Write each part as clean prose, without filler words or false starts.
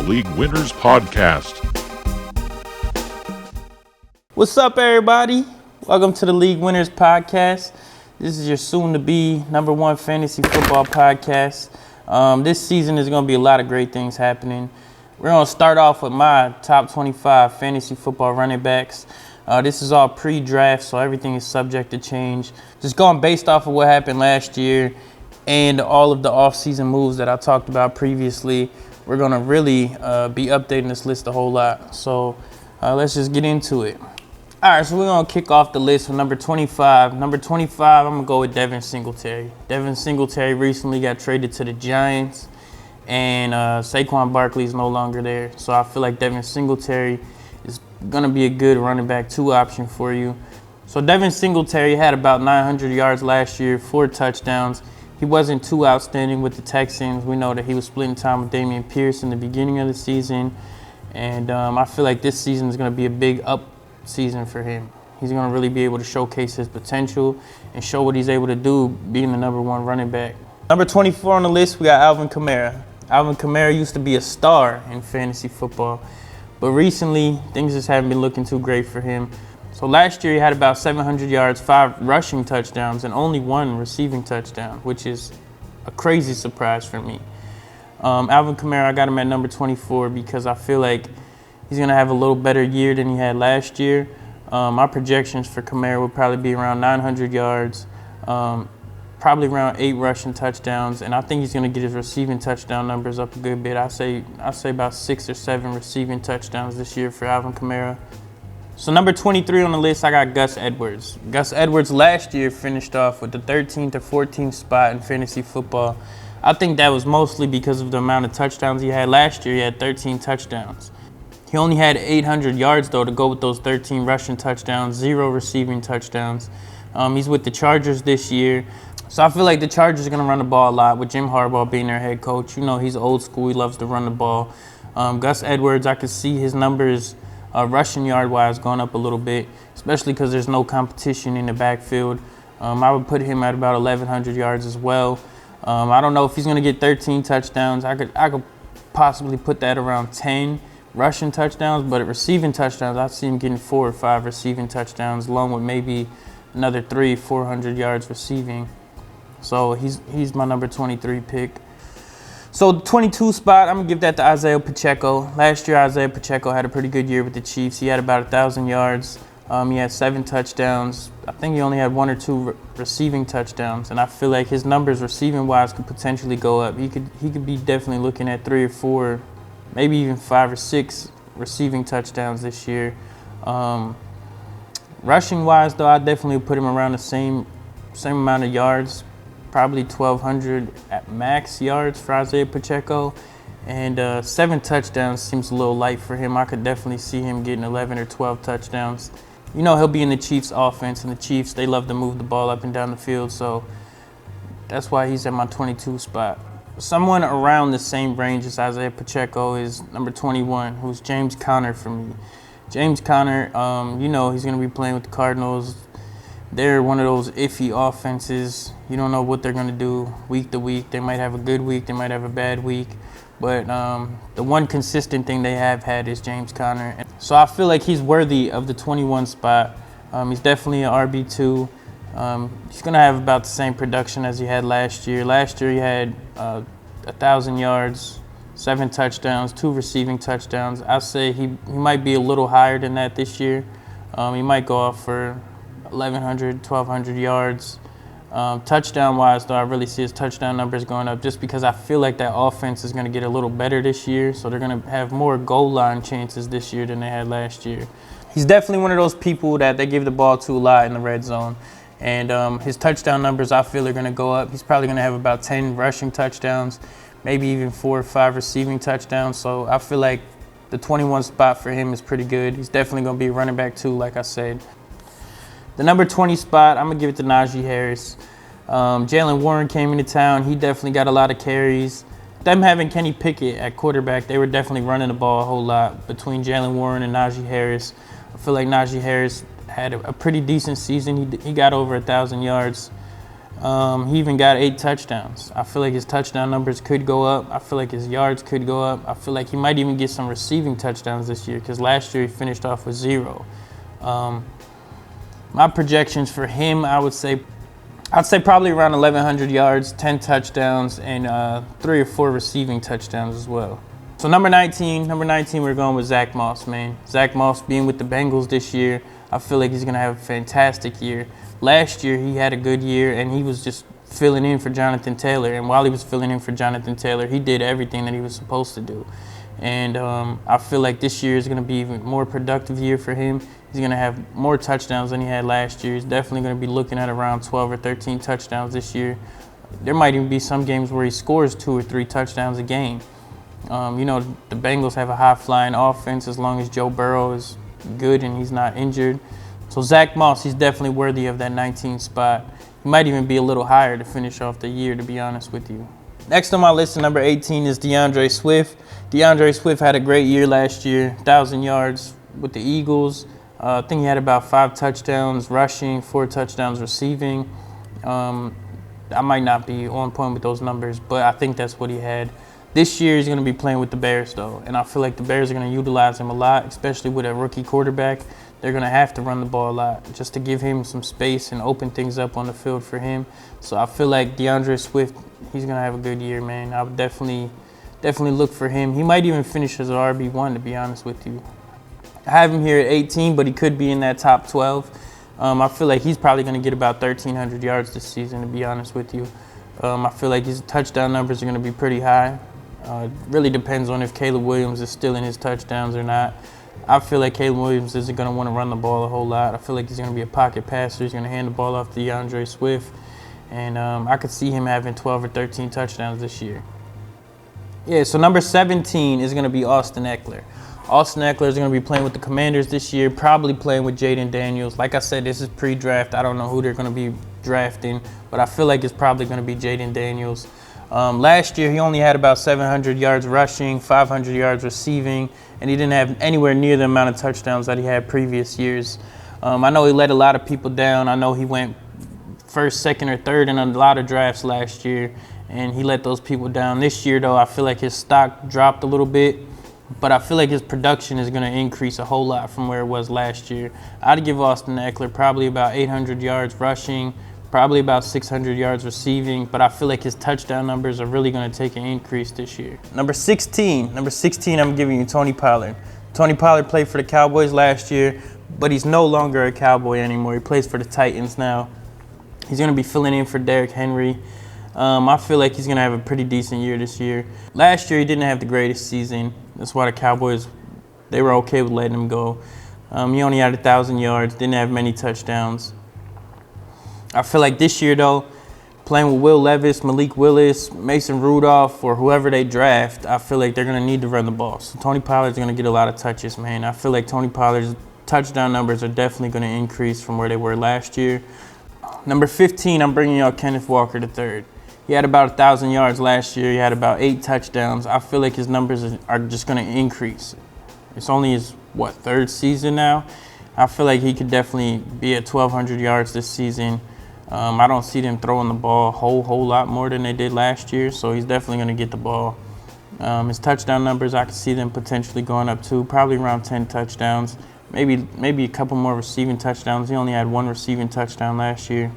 League Winners Podcast. What's up, everybody? Welcome to the League Winners Podcast. This is your soon-to-be #1 fantasy football podcast. This season is going to be a lot of great things happening. We're going to start off with my top 25 fantasy football running backs. This is all pre-draft, so everything is subject to change. Just going based off of what happened last year and all of the off-season moves that I talked about previously, we're going to really be updating this list a whole lot. So let's just get into it. All right, so we're going to kick off the list with number 25. Number 25, I'm going to go with Devin Singletary. Devin Singletary recently got traded to the Giants, and Saquon Barkley is no longer there. So I feel like Devin Singletary is going to be a good running back 2 option for you. So Devin Singletary had about 900 yards last year, 4 touchdowns. He wasn't too outstanding with the Texans. We know that he was splitting time with Dameon Pierce in the beginning of the season. And I feel like this season is going to be a big up season for him. He's going to really be able to showcase his potential and show what he's able to do being the #1 running back. Number 24 on the list, we got Alvin Kamara. Alvin Kamara used to be a star in fantasy football, but recently things just haven't been looking too great for him. So last year he had about 700 yards, 5 rushing touchdowns, and only 1 receiving touchdown, which is a crazy surprise for me. Alvin Kamara, I got him at number 24 because I feel like he's going to have a little better year than he had last year. My projections for Kamara would probably be around 900 yards, probably around 8 rushing touchdowns, and I think he's going to get his receiving touchdown numbers up a good bit. I say about 6 or 7 receiving touchdowns this year for Alvin Kamara. So number 23 on the list, I got Gus Edwards. Gus Edwards last year finished off with the 13th or 14th spot in fantasy football. I think that was mostly because of the amount of touchdowns he had last year. He had 13 touchdowns. He only had 800 yards, though, to go with those 13 rushing touchdowns, 0 receiving touchdowns. He's with the Chargers this year. So I feel like the Chargers are going to run the ball a lot with Jim Harbaugh being their head coach. You know, he's old school. He loves to run the ball. Gus Edwards, I could see his numbers rushing yard-wise going up a little bit, especially because there's no competition in the backfield. I would put him at about 1,100 yards as well. I don't know if he's going to get 13 touchdowns. I could possibly put that around 10 rushing touchdowns, but at receiving touchdowns, I see him getting 4 or 5 receiving touchdowns, along with maybe another 300-400 yards receiving. So he's my number 23 pick. So the 22 spot, I'm going to give that to Isaiah Pacheco. Last year, Isaiah Pacheco had a pretty good year with the Chiefs. He had about 1,000 yards. He had 7 touchdowns. I think he only had 1 or 2 receiving touchdowns, and I feel like his numbers receiving-wise could potentially go up. He could be definitely looking at 3 or 4, maybe even 5 or 6 receiving touchdowns this year. Rushing-wise, though, I definitely put him around the same amount of yards, probably 1,200 at max yards for Isaiah Pacheco. And 7 touchdowns seems a little light for him. I could definitely see him getting 11 or 12 touchdowns. You know, he'll be in the Chiefs' offense, and the Chiefs, they love to move the ball up and down the field, so that's why he's at my 22 spot. Someone around the same range as Isaiah Pacheco is number 21, who's James Conner for me. James Conner, you know, he's going to be playing with the Cardinals. They're one of those iffy offenses. You don't know what they're going to do week to week. They might have a good week. They might have a bad week. But the one consistent thing they have had is James Conner. So I feel like he's worthy of the 21 spot. He's definitely an RB2. He's going to have about the same production as he had last year. Last year he had 1,000 yards, 7 touchdowns, 2 receiving touchdowns. I say he might be a little higher than that this year. He might go off for 1,100, 1,200 yards. Touchdown-wise, though, I really see his touchdown numbers going up just because I feel like that offense is going to get a little better this year. So they're going to have more goal line chances this year than they had last year. He's definitely one of those people that they give the ball to a lot in the red zone. And his touchdown numbers, I feel, are going to go up. He's probably going to have about 10 rushing touchdowns, maybe even 4 or 5 receiving touchdowns. So I feel like the 21 spot for him is pretty good. He's definitely going to be a running back, too, like I said. The number 20 spot, I'm going to give it to Najee Harris. Jaylen Warren came into town. He definitely got a lot of carries. Them having Kenny Pickett at quarterback, they were definitely running the ball a whole lot between Jaylen Warren and Najee Harris. I feel like Najee Harris had a pretty decent season. He got over 1,000 yards He even got 8 touchdowns. I feel like his touchdown numbers could go up. I feel like his yards could go up. I feel like he might even get some receiving touchdowns this year because last year he finished off with 0. My projections for him, I'd say probably around 1,100 yards, 10 touchdowns, and 3 or 4 receiving touchdowns as well. So number 19, we're going with Zach Moss, man. Zach Moss being with the Bengals this year, I feel like he's going to have a fantastic year. Last year, he had a good year, and he was just filling in for Jonathan Taylor. And while he was filling in for Jonathan Taylor, he did everything that he was supposed to do. And I feel like this year is going to be even more productive year for him. He's going to have more touchdowns than he had last year. He's definitely going to be looking at around 12 or 13 touchdowns this year. There might even be some games where he scores 2 or 3 touchdowns a game. The Bengals have a high-flying offense as long as Joe Burrow is good and he's not injured. So Zach Moss, he's definitely worthy of that 19th spot. He might even be a little higher to finish off the year, to be honest with you. Next on my list, at number 18, is DeAndre Swift. DeAndre Swift had a great year last year, 1,000 yards with the Eagles. I think he had about 5 touchdowns rushing, 4 touchdowns receiving. I might not be on point with those numbers, but I think that's what he had. This year, he's going to be playing with the Bears, though, and I feel like the Bears are going to utilize him a lot, especially with a rookie quarterback. They're going to have to run the ball a lot just to give him some space and open things up on the field for him. So I feel like DeAndre Swift, he's going to have a good year, man. I would definitely look for him. He might even finish as an RB1, to be honest with you. I have him here at 18, but he could be in that top 12. I feel like he's probably going to get about 1,300 yards this season, to be honest with you. I feel like his touchdown numbers are going to be pretty high. It really depends on if Caleb Williams is still in his touchdowns or not. I feel like Caleb Williams isn't going to want to run the ball a whole lot. I feel like he's going to be a pocket passer. He's going to hand the ball off to DeAndre Swift. And I could see him having 12 or 13 touchdowns this year. Yeah, so number 17 is going to be Austin Ekeler. Austin Ekeler is going to be playing with the Commanders this year, probably playing with Jaden Daniels. Like I said, this is pre-draft. I don't know who they're going to be drafting, but I feel like it's probably going to be Jaden Daniels. Last year, he only had about 700 yards rushing, 500 yards receiving, and he didn't have anywhere near the amount of touchdowns that he had previous years. I know he let a lot of people down. I know he went first, second, or third in a lot of drafts last year, and he let those people down. This year, though, I feel like his stock dropped a little bit, but I feel like his production is going to increase a whole lot from where it was last year. I'd give Austin Ekeler probably about 800 yards rushing, probably about 600 yards receiving, but I feel like his touchdown numbers are really going to take an increase this year. Number 16, I'm giving you Tony Pollard. Tony Pollard played for the Cowboys last year, but he's no longer a Cowboy anymore. He plays for the Titans now. He's going to be filling in for Derrick Henry. I feel like he's going to have a pretty decent year this year. Last year, he didn't have the greatest season. That's why the Cowboys, they were okay with letting him go. He only had 1,000 yards, didn't have many touchdowns. I feel like this year, though, playing with Will Levis, Malik Willis, Mason Rudolph, or whoever they draft, I feel like they're going to need to run the ball. So Tony Pollard's going to get a lot of touches, man. I feel like Tony Pollard's touchdown numbers are definitely going to increase from where they were last year. Number 15, I'm bringing y'all Kenneth Walker III. He had about 1,000 yards last year. He had about 8 touchdowns. I feel like his numbers are just going to increase. It's only his, third season now? I feel like he could definitely be at 1,200 yards this season. I don't see them throwing the ball a whole lot more than they did last year, so he's definitely going to get the ball. His touchdown numbers, I can see them potentially going up too, probably around 10 touchdowns, maybe a couple more receiving touchdowns. He only had 1 receiving touchdown last year,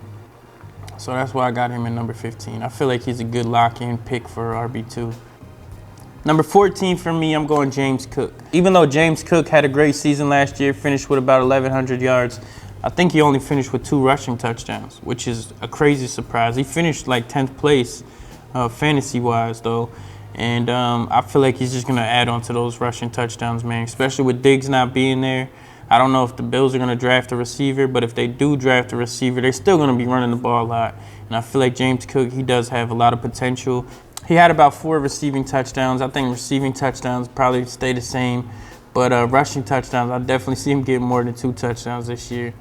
so that's why I got him at number 15. I feel like he's a good lock-in pick for RB2. Number 14 for me, I'm going James Cook. Even though James Cook had a great season last year, finished with about 1,100 yards, I think he only finished with 2 rushing touchdowns, which is a crazy surprise. He finished like 10th place fantasy-wise, though. And I feel like he's just going to add on to those rushing touchdowns, man, especially with Diggs not being there. I don't know if the Bills are going to draft a receiver, but if they do draft a receiver, they're still going to be running the ball a lot. And I feel like James Cook, he does have a lot of potential. He had about 4 receiving touchdowns. I think receiving touchdowns probably stay the same. But rushing touchdowns, I definitely see him getting more than 2 touchdowns this year.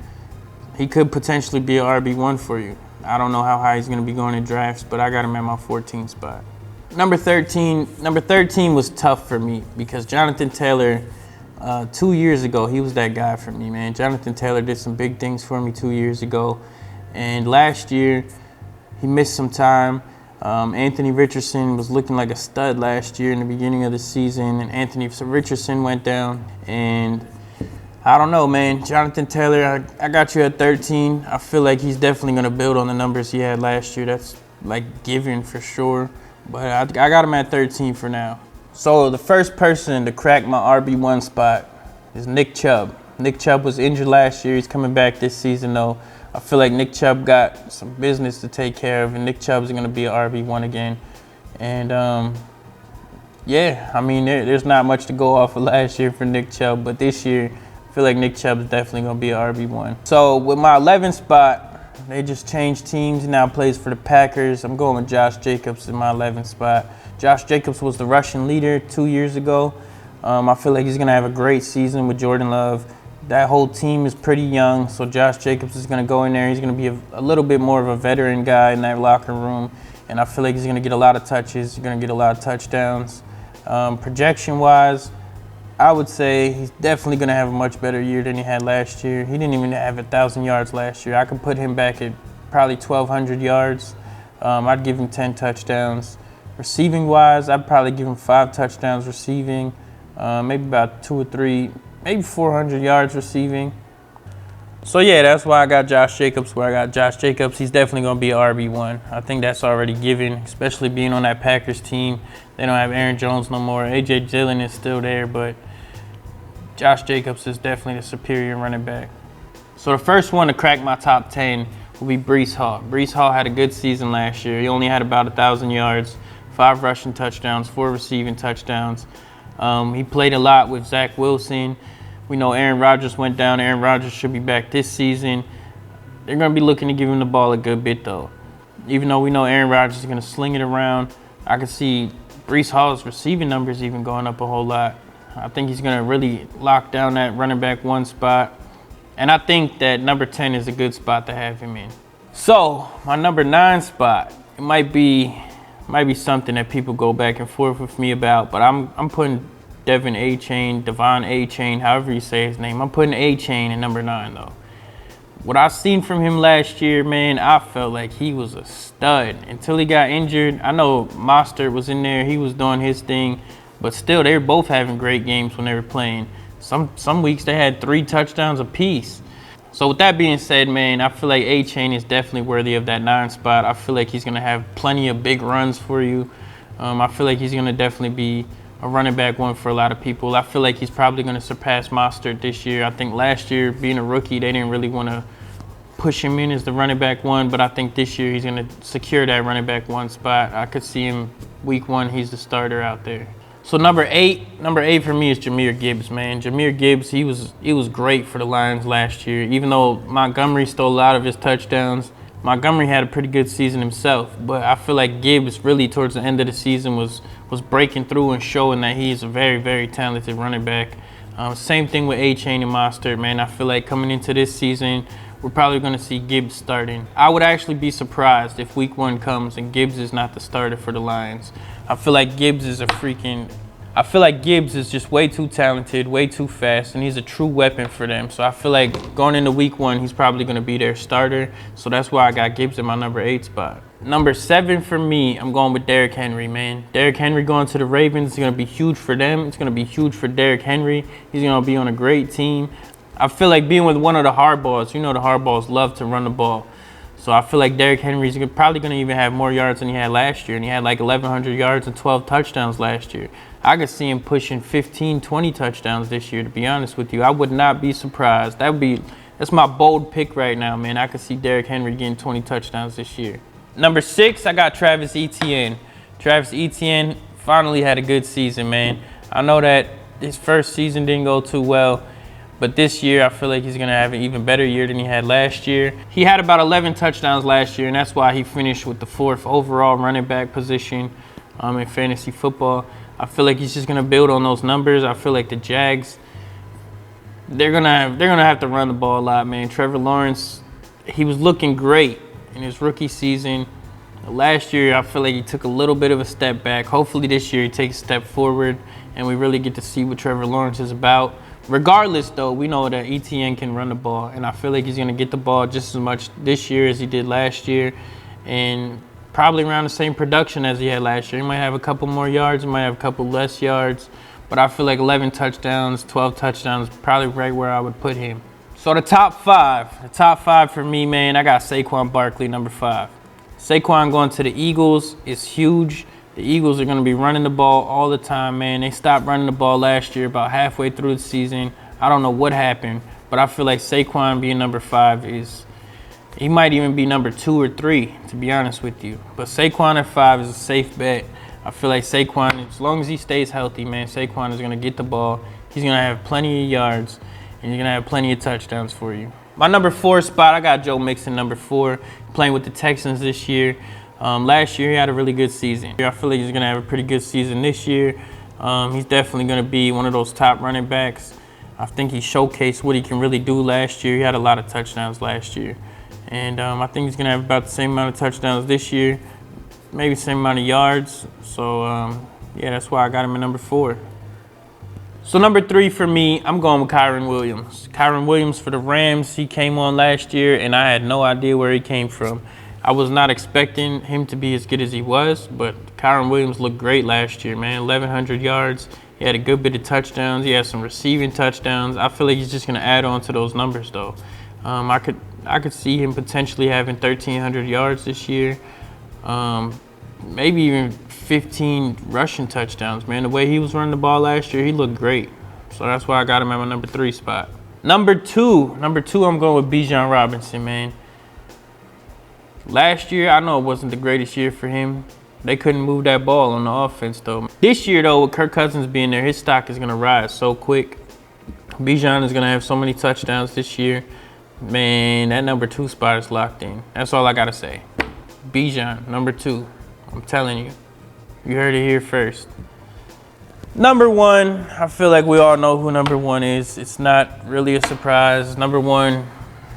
He could potentially be an RB1 for you. I don't know how high he's going to be going in drafts, but I got him at my 14th spot. Number 13 was tough for me because Jonathan Taylor, 2 years ago, he was that guy for me, man. Jonathan Taylor did some big things for me 2 years ago. And last year, he missed some time. Anthony Richardson was looking like a stud last year in the beginning of the season, and Anthony Richardson went down. And I don't know, man. Jonathan Taylor, I got you at 13. I feel like he's definitely going to build on the numbers he had last year. That's like given for sure. But I got him at 13 for now. So the first person to crack my RB1 spot is Nick Chubb. Nick Chubb was injured last year. He's coming back this season, though. I feel like Nick Chubb got some business to take care of, and Nick Chubb's going to be an RB1 again. And, yeah, I mean, there's not much to go off of last year for Nick Chubb, but this year, I feel like Nick Chubb is definitely going to be an RB1. So with my 11th spot, they just changed teams. He now plays for the Packers. I'm going with Josh Jacobs in my 11th spot. Josh Jacobs was the rushing leader 2 years ago. I feel like he's going to have a great season with Jordan Love. That whole team is pretty young, so Josh Jacobs is going to go in there. He's going to be a little bit more of a veteran guy in that locker room, and I feel like he's going to get a lot of touches. He's going to get a lot of touchdowns. Projection-wise, I would say he's definitely going to have a much better year than he had last year. He didn't even have 1,000 yards last year. I could put him back at probably 1,200 yards. I'd give him 10 touchdowns. Receiving-wise, I'd probably give him 5 touchdowns receiving, maybe about 2 or 3, maybe 400 yards receiving. So, yeah, that's why I got Josh Jacobs where I got Josh Jacobs. He's definitely going to be an RB1. I think that's already given, especially being on that Packers team. They don't have Aaron Jones no more. A.J. Dillon is still there, but Josh Jacobs is definitely the superior running back. So the first one to crack my top 10 will be Breece Hall. Breece Hall had a good season last year. He only had about 1,000 yards, 5 rushing touchdowns, 4 receiving touchdowns. He played a lot with Zach Wilson. We know Aaron Rodgers went down. Aaron Rodgers should be back this season. They're going to be looking to give him the ball a good bit, though. Even though we know Aaron Rodgers is going to sling it around, I can see Breece Hall's receiving numbers even going up a whole lot. I think he's going to really lock down that running back 1 spot. And I think that number 10 is a good spot to have him in. So, my number 9 spot, it might be something that people go back and forth with me about, but I'm putting Devon A-Chain, however you say his name. I'm putting A-Chain in number 9, though. What I've seen from him last year, man, I felt like he was a stud until he got injured. I know Mostert was in there. He was doing his thing, but still, they were both having great games when they were playing. Some weeks they had 3 touchdowns apiece. So with that being said, man, I feel like A-Chain is definitely worthy of that 9 spot. I feel like he's going to have plenty of big runs for you. I feel like he's going to definitely be a running back 1 for a lot of people. I feel like he's probably going to surpass Mostert this year. I think last year, being a rookie, they didn't really want to push him in as the running back 1, but I think this year he's going to secure that running back 1 spot. I could see him week 1, he's the starter out there. So number 8 for me is Jahmyr Gibbs, man. Jahmyr Gibbs, he was great for the Lions last year. Even though Montgomery stole a lot of his touchdowns, Montgomery had a pretty good season himself, but I feel like Gibbs really towards the end of the season was breaking through and showing that he's a very, very talented running back. Same thing with A-Chain and Mostert, man. I feel like coming into this season, we're probably going to see Gibbs starting. I would actually be surprised if week 1 comes and Gibbs is not the starter for the Lions. I feel like Gibbs is just way too talented, way too fast, and he's a true weapon for them. So I feel like going into week 1, he's probably going to be their starter. So that's why I got Gibbs in my number 8 spot. Number 7 for me, I'm going with Derrick Henry, man. Derrick Henry going to the Ravens is going to be huge for them. It's going to be huge for Derrick Henry. He's going to be on a great team. I feel like being with one of the hardballs, you know the hardballs love to run the ball. So I feel like Derrick Henry's probably going to even have more yards than he had last year. And he had like 1,100 yards and 12 touchdowns last year. I could see him pushing 15, 20 touchdowns this year, to be honest with you. I would not be surprised. That's my bold pick right now, man. I could see Derrick Henry getting 20 touchdowns this year. Number 6, I got Travis Etienne. Travis Etienne finally had a good season, man. I know that his first season didn't go too well, but this year I feel like he's going to have an even better year than he had last year. He had about 11 touchdowns last year, and that's why he finished with the 4th overall running back position in fantasy football. I feel like he's just going to build on those numbers. I feel like the Jags, they're gonna have to run the ball a lot, man. Trevor Lawrence, he was looking great in his rookie season. Last year, I feel like he took a little bit of a step back. Hopefully this year he takes a step forward and we really get to see what Trevor Lawrence is about. Regardless, though, we know that Etienne can run the ball, and I feel like he's going to get the ball just as much this year as he did last year. and probably around the same production as he had last year. He might have a couple more yards, he might have a couple less yards, but I feel like 11 touchdowns, 12 touchdowns, probably right where I would put him. So the top five for me, man, I got Saquon Barkley, number 5. Saquon going to the Eagles is huge. The Eagles are going to be running the ball all the time, man. They stopped running the ball last year about halfway through the season. I don't know what happened, but I feel like Saquon being number 5 he might even be number 2 or 3, to be honest with you. But Saquon at 5 is a safe bet. I feel like Saquon, as long as he stays healthy, man, Saquon is going to get the ball. He's going to have plenty of yards, and he's going to have plenty of touchdowns for you. My number 4 spot, I got Joe Mixon, number 4, playing with the Texans this year. Last year, he had a really good season. I feel like he's going to have a pretty good season this year. He's definitely going to be one of those top running backs. I think he showcased what he can really do last year. He had a lot of touchdowns last year. And I think he's going to have about the same amount of touchdowns this year, maybe the same amount of yards. So, yeah, that's why I got him at number 4. So number 3 for me, I'm going with Kyren Williams. Kyren Williams for the Rams. He came on last year, and I had no idea where he came from. I was not expecting him to be as good as he was, but Kyren Williams looked great last year, man. 1,100 yards. He had a good bit of touchdowns. He had some receiving touchdowns. I feel like he's just going to add on to those numbers, though. I could see him potentially having 1,300 yards this year. Maybe even 15 rushing touchdowns, man. The way he was running the ball last year, he looked great. So that's why I got him at my number 3 spot. Number two, I'm going with Bijan Robinson, man. Last year, I know it wasn't the greatest year for him. They couldn't move that ball on the offense, though. This year, though, with Kirk Cousins being there, his stock is going to rise so quick. Bijan is going to have so many touchdowns this year. Man, that number 2 spot is locked in. That's all I got to say. Bijan, number 2. I'm telling you. You heard it here first. Number 1, I feel like we all know who number 1 is. It's not really a surprise. Number 1,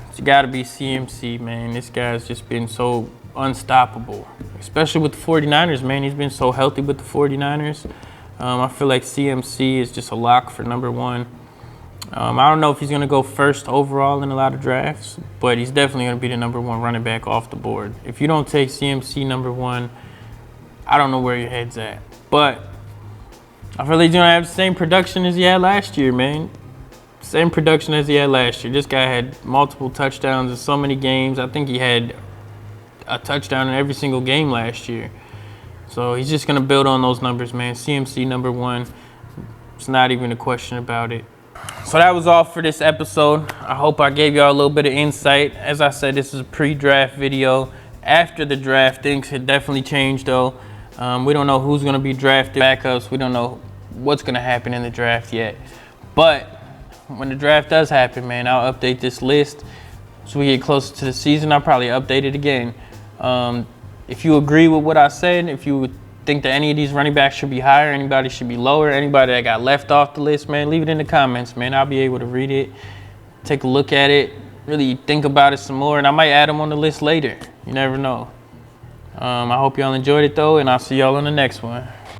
it's got to be CMC, man. This guy's just been so unstoppable, especially with the 49ers, man. He's been so healthy with the 49ers. I feel like CMC is just a lock for number 1. I don't know if he's going to go first overall in a lot of drafts, but he's definitely going to be the number 1 running back off the board. If you don't take CMC number 1, I don't know where your head's at. But I feel like he's going to have the same production as he had last year, man. Same production as he had last year. This guy had multiple touchdowns in so many games. I think he had a touchdown in every single game last year. So he's just going to build on those numbers, man. CMC number 1. It's not even a question about it. So that was all for this episode. I hope I gave y'all a little bit of insight. As I said, this is a pre-draft video. After the draft, things had definitely changed, though. We don't know who's going to be drafted, backups. We don't know what's going to happen in the draft yet. But when the draft does happen, man, I'll update this list. As we get closer to the season, I'll probably update it again. If you agree with what I said, if you think that any of these running backs should be higher, anybody should be lower, anybody that got left off the list, man, leave it in the comments, man. I'll be able to read it, take a look at it, really think about it some more, and I might add them on the list later. You never know. I hope y'all enjoyed it, though, and I'll see y'all on the next one.